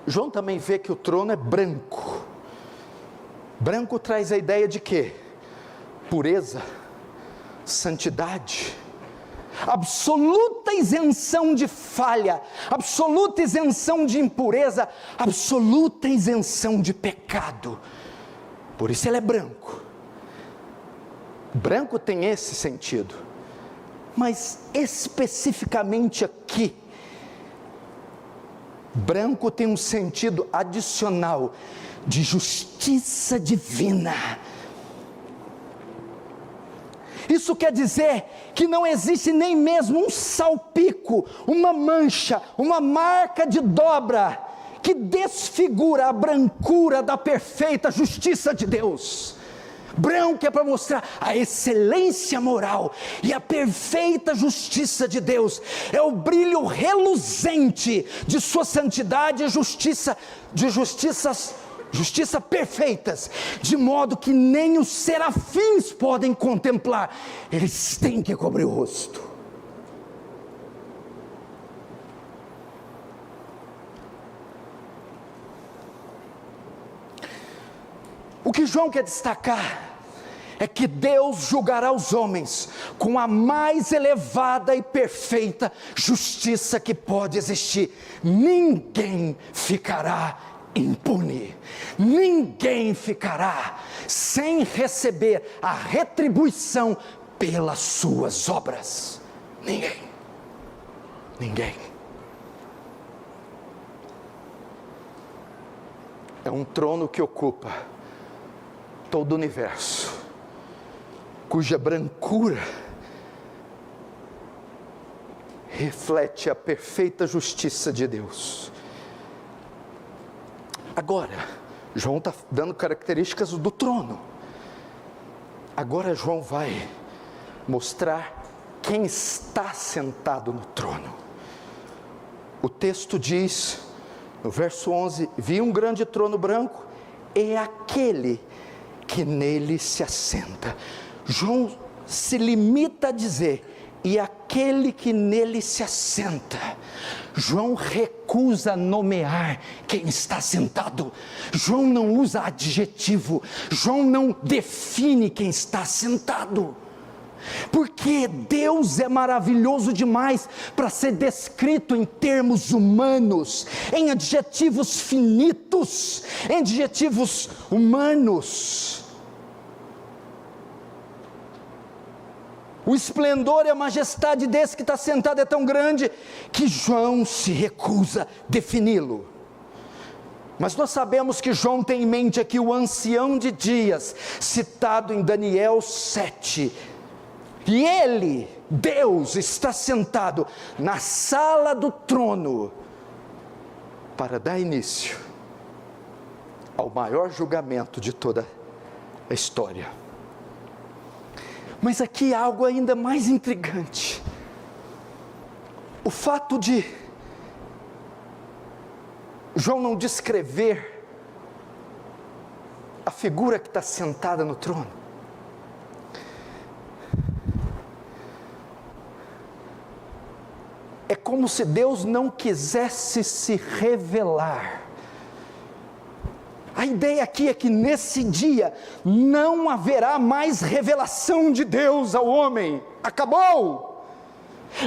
João também vê que o trono é branco. Branco traz a ideia de quê? Pureza, santidade, absoluta isenção de falha, absoluta isenção de impureza, absoluta isenção de pecado. Por isso ele é branco. Branco tem esse sentido, mas especificamente aqui, branco tem um sentido adicional de justiça divina. Isso quer dizer que não existe nem mesmo um salpico, uma mancha, uma marca de dobra que desfigura a brancura da perfeita justiça de Deus. Branco é para mostrar a excelência moral e a perfeita justiça de Deus, é o brilho reluzente de sua santidade e justiça perfeitas, de modo que nem os serafins podem contemplar, eles têm que cobrir o rosto. O que João quer destacar é que Deus julgará os homens com a mais elevada e perfeita justiça que pode existir. Ninguém ficará impune, ninguém ficará sem receber a retribuição pelas suas obras. Ninguém. É um trono que ocupa todo o universo, cuja brancura reflete a perfeita justiça de Deus. Agora, João está dando características do trono. Agora João vai mostrar quem está sentado no trono. O texto diz, no verso 11, vi um grande trono branco, e aquele que nele se assenta. João se limita a dizer, e aquele que nele se assenta. João recusa nomear quem está sentado. João não usa adjetivo. João não define quem está sentado. Porque Deus é maravilhoso demais para ser descrito em termos humanos, em adjetivos finitos, em adjetivos humanos. O esplendor e a majestade desse que está sentado é tão grande que João se recusa a defini-lo. Mas nós sabemos que João tem em mente aqui o ancião de dias, citado em Daniel 7. E ele, Deus, está sentado na sala do trono para dar início ao maior julgamento de toda a história. Mas aqui há algo ainda mais intrigante. O fato de João não descrever a figura que está sentada no trono. É como se Deus não quisesse se revelar. A ideia aqui é que nesse dia não haverá mais revelação de Deus ao homem. Acabou!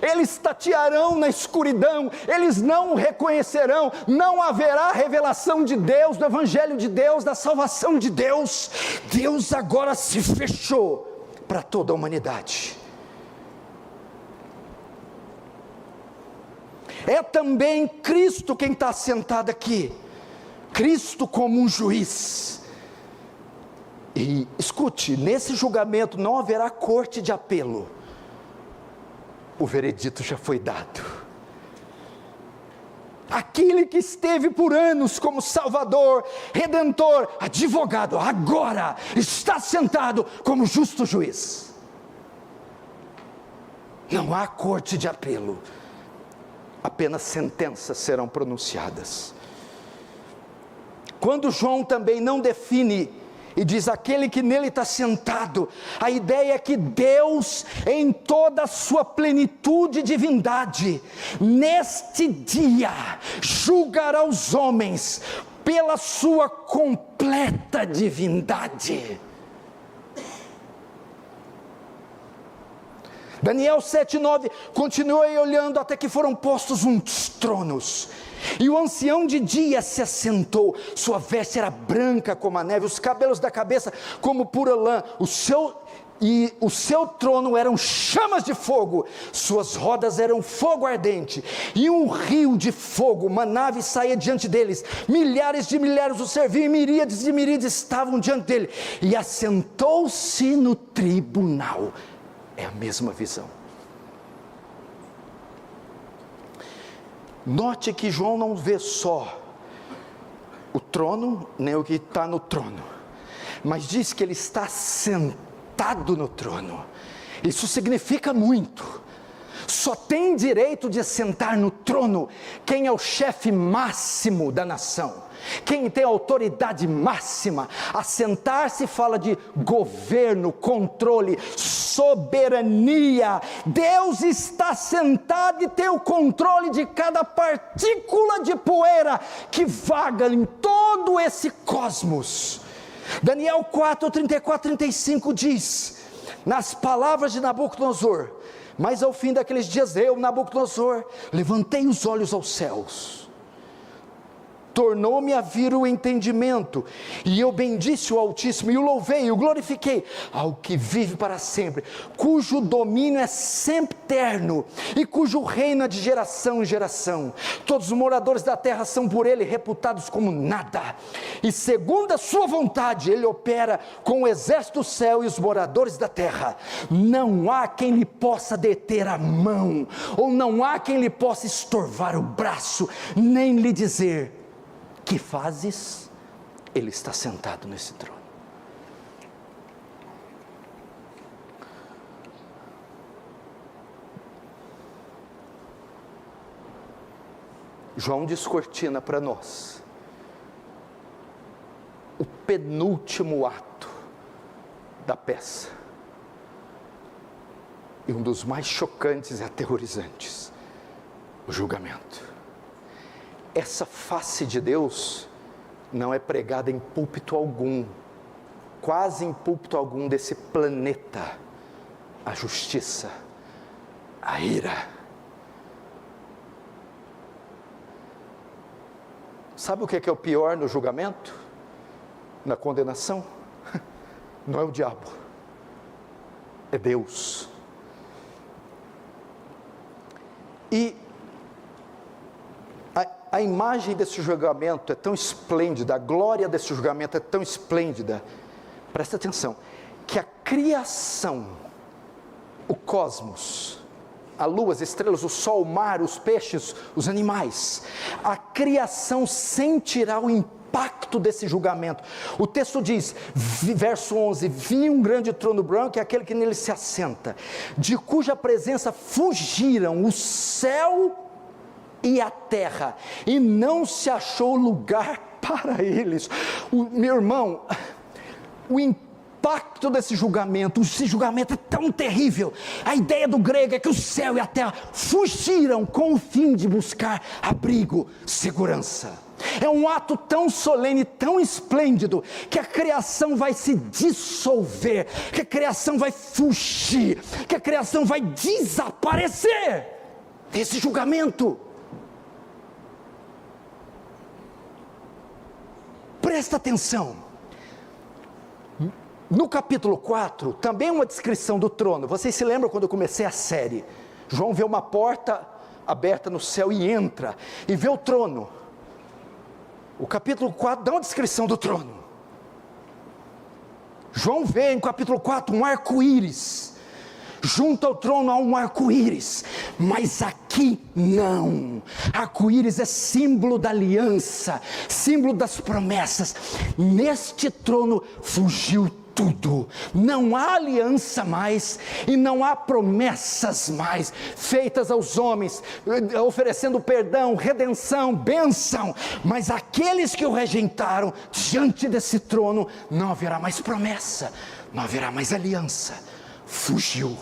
Eles tatearão na escuridão, eles não o reconhecerão, não haverá revelação de Deus, do Evangelho de Deus, da salvação de Deus. Deus agora se fechou para toda a humanidade. É também Cristo quem está sentado aqui. Cristo como um juiz. E escute, nesse julgamento não haverá corte de apelo. O veredito já foi dado. Aquele que esteve por anos como Salvador, Redentor, advogado, agora está sentado como justo juiz. Não há corte de apelo. Apenas sentenças serão pronunciadas. Quando João também não define e diz: aquele que nele está sentado. A ideia é que Deus, em toda a sua plenitude e divindade, neste dia, julgará os homens pela sua completa divindade. Daniel 7:9, continuei olhando até que foram postos uns tronos, e o ancião de dia se assentou, sua veste era branca como a neve, os cabelos da cabeça como pura lã, o seu trono eram chamas de fogo, suas rodas eram fogo ardente, e um rio de fogo, uma nave saía diante deles, milhares de milhares o serviam, e miríades de miríades estavam diante dele, e assentou-se no tribunal. É a mesma visão. Note que João não vê só o trono, nem o que está no trono, mas diz que ele está sentado no trono. Isso significa muito. Só tem direito de sentar no trono quem é o chefe máximo da nação, quem tem autoridade máxima. Assentar-se fala de governo, controle, soberania. Deus está sentado e tem o controle de cada partícula de poeira que vaga em todo esse cosmos. Daniel 4, 34, 35 diz, nas palavras de Nabucodonosor: mas ao fim daqueles dias eu, Nabucodonosor, levantei os olhos aos céus, tornou-me a vir o entendimento, e eu bendisse o Altíssimo, e o louvei, e o glorifiquei, ao que vive para sempre, cujo domínio é sempiterno, e cujo reino é de geração em geração. Todos os moradores da terra são por ele reputados como nada, e segundo a sua vontade, ele opera com o exército do céu e os moradores da terra. Não há quem lhe possa deter a mão, ou não há quem lhe possa estorvar o braço, nem lhe dizer: que fazes? Ele está sentado nesse trono. João descortina para nós o penúltimo ato da peça, e um dos mais chocantes e aterrorizantes: o julgamento. Essa face de Deus não é pregada em púlpito algum, quase em púlpito algum desse planeta. A justiça, a ira. Sabe o que é o pior no julgamento? Na condenação? Não é o diabo, é Deus. E a imagem desse julgamento é tão esplêndida, a glória desse julgamento é tão esplêndida, presta atenção, que a criação, o cosmos, a lua, as estrelas, o sol, o mar, os peixes, os animais, a criação sentirá o impacto desse julgamento. O texto diz, verso 11, vi um grande trono branco e aquele que nele se assenta, de cuja presença fugiram o céu e a terra, e não se achou lugar para eles. Meu irmão, o impacto desse julgamento, esse julgamento é tão terrível. A ideia do grego é que o céu e a terra fugiram com o fim de buscar abrigo, segurança. É um ato tão solene, tão esplêndido, que a criação vai se dissolver, que a criação vai fugir, que a criação vai desaparecer desse julgamento. Presta atenção, no capítulo 4, também uma descrição do trono. Vocês se lembram quando eu comecei a série? João vê uma porta aberta no céu e entra, e vê o trono. O capítulo 4 dá uma descrição do trono. João vê em capítulo 4 um arco-íris. Junto ao trono há um arco-íris, mas aqui não. Arco-íris é símbolo da aliança, símbolo das promessas. Neste trono fugiu tudo, não há aliança mais, e não há promessas mais, feitas aos homens, oferecendo perdão, redenção, bênção, mas aqueles que o rejeitaram, diante desse trono, não haverá mais promessa, não haverá mais aliança, fugiu.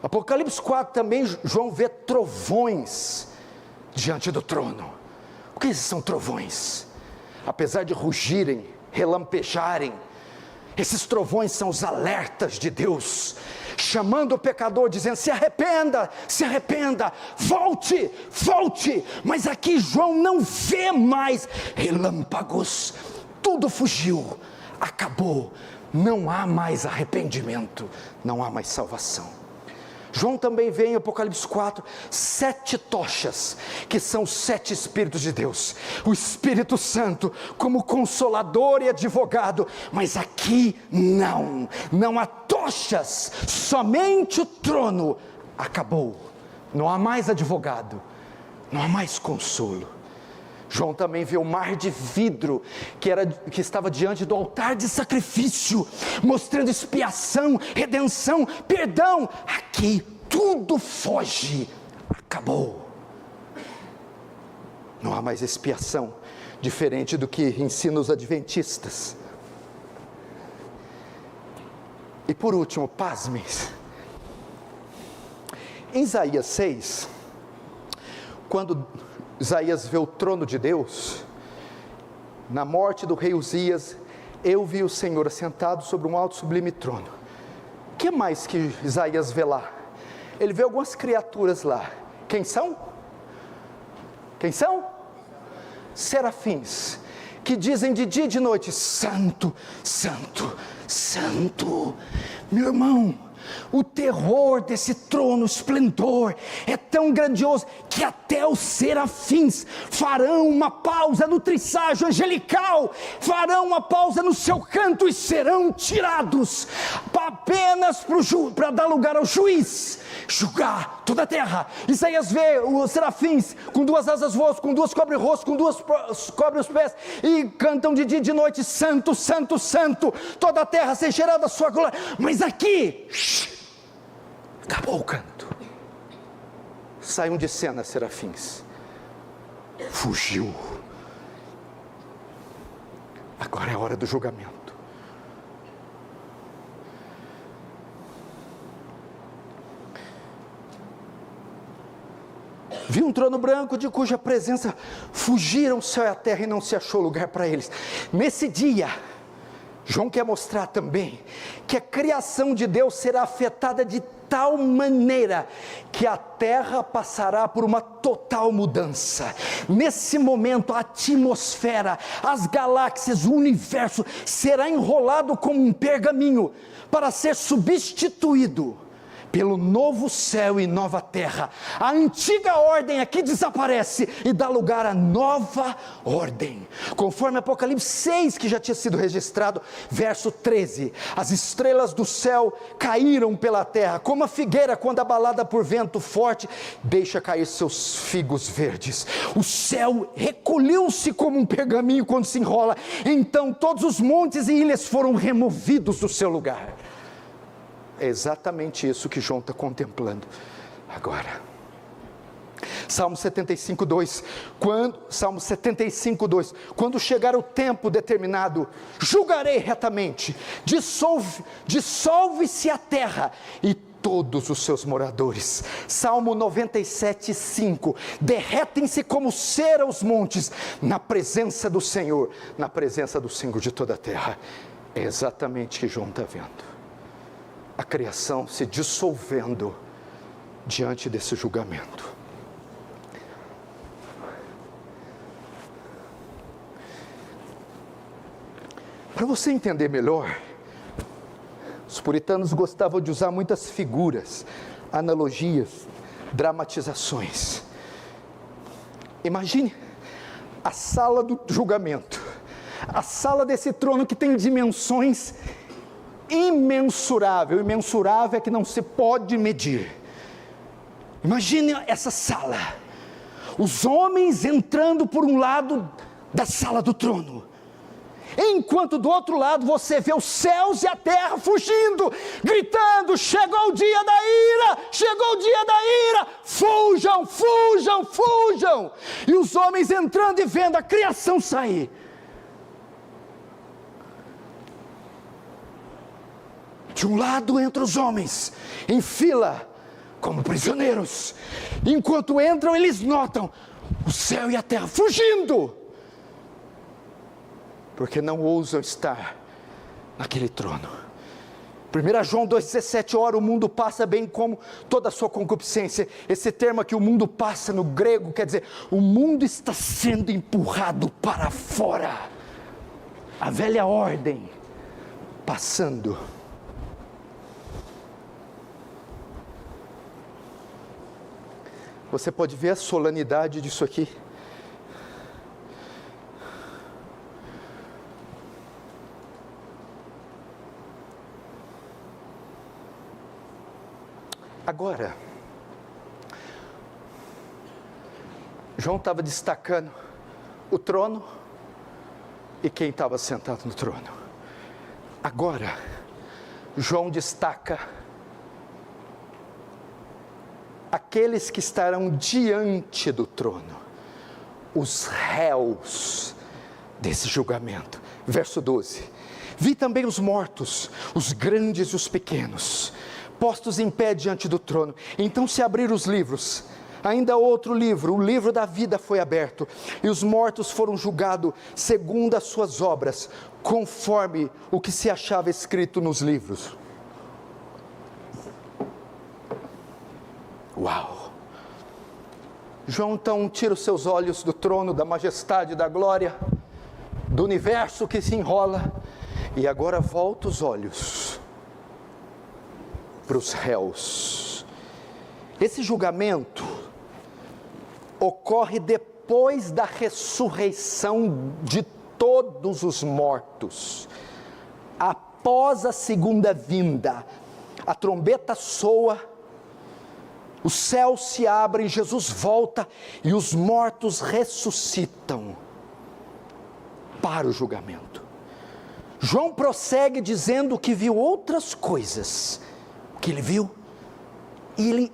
Apocalipse 4 também, João vê trovões diante do trono. O que são trovões? Apesar de rugirem, relampejarem, esses trovões são os alertas de Deus, chamando o pecador, dizendo: se arrependa, volte, volte. Mas aqui João não vê mais relâmpagos, tudo fugiu, acabou, não há mais arrependimento, não há mais salvação. João também vê em Apocalipse 4, 7 tochas, que são 7 Espíritos de Deus, o Espírito Santo como consolador e advogado, mas aqui não há tochas, somente o trono acabou, não há mais advogado, não há mais consolo. João também vê o mar de vidro, que estava diante do altar de sacrifício, mostrando expiação, redenção, perdão. Aqui tudo foge, acabou. Não há mais expiação, diferente do que ensinam os adventistas. E por último, pasmem, em Isaías 6, quando Isaías vê o trono de Deus, na morte do rei Uzias, eu vi o Senhor assentado sobre um alto sublime trono. O que mais que Isaías vê lá? Ele vê algumas criaturas lá. Quem são? Quem são? Serafins, que dizem de dia e de noite: santo, santo, santo. Meu irmão, o terror desse trono, o esplendor é tão grandioso que até os serafins farão uma pausa no trisságio angelical, farão uma pausa no seu canto e serão tirados apenas para dar lugar ao juiz, julgar toda a terra. Isaías vê os serafins com 2 asas voam, com 2 cobrem o rosto, com 2 cobrem os pés, e cantam de dia e de noite: santo, santo, santo, toda a terra se encherá da sua glória. Mas aqui, acabou o canto, saiam de cena serafins, fugiu, agora é a hora do julgamento. Vi um trono branco, de cuja presença fugiram o céu e a terra, e não se achou lugar para eles. Nesse dia, João quer mostrar também que a criação de Deus será afetada de tal maneira que a terra passará por uma total mudança. Nesse momento, a atmosfera, as galáxias, o universo será enrolado como um pergaminho para ser substituído pelo novo céu e nova terra. A antiga ordem aqui desaparece e dá lugar à nova ordem, conforme Apocalipse 6, que já tinha sido registrado, verso 13: as estrelas do céu caíram pela terra, como a figueira quando abalada por vento forte deixa cair seus figos verdes. O céu recolheu-se como um pergaminho quando se enrola, então todos os montes e ilhas foram removidos do seu lugar. É exatamente isso que João está contemplando agora. Salmo 75:2, quando chegar o tempo determinado, julgarei retamente, dissolve-se a terra e todos os seus moradores. Salmo 97:5, derretem-se como cera os montes, na presença do Senhor de toda a terra. É exatamente o que João está vendo. A criação se dissolvendo diante desse julgamento. Para você entender melhor, os puritanos gostavam de usar muitas figuras, analogias, dramatizações. Imagine a sala do julgamento, a sala desse trono que tem dimensões imensurável. Imensurável é que não se pode medir. Imagine essa sala, os homens entrando por um lado da sala do trono, enquanto do outro lado você vê os céus e a terra fugindo, gritando: chegou o dia da ira, chegou o dia da ira, fujam, fujam, fujam, e os homens entrando e vendo a criação sair. De um lado entram os homens, em fila, como prisioneiros, enquanto entram eles notam o céu e a terra fugindo, porque não ousam estar naquele trono. 1 João 2,17, ora o mundo passa bem como toda a sua concupiscência. Esse termo aqui, o mundo passa, no grego, quer dizer, o mundo está sendo empurrado para fora, a velha ordem passando. Você pode ver a solenidade disso aqui. Agora, João estava destacando o trono e quem estava sentado no trono. Agora, João destaca aqueles que estarão diante do trono, os réus desse julgamento. Verso 12, vi também os mortos, os grandes e os pequenos, postos em pé diante do trono. Então se abriram os livros, ainda outro livro, o livro da vida foi aberto, e os mortos foram julgados segundo as suas obras, conforme o que se achava escrito nos livros. Uau! João então tira os seus olhos do trono, da majestade, da glória, do universo que se enrola, e agora volta os olhos para os réus. Esse julgamento ocorre depois da ressurreição de todos os mortos, após a segunda vinda. A trombeta soa, os céus se abrem, Jesus volta e os mortos ressuscitam para o julgamento. João prossegue dizendo que viu outras coisas, que ele viu, e ele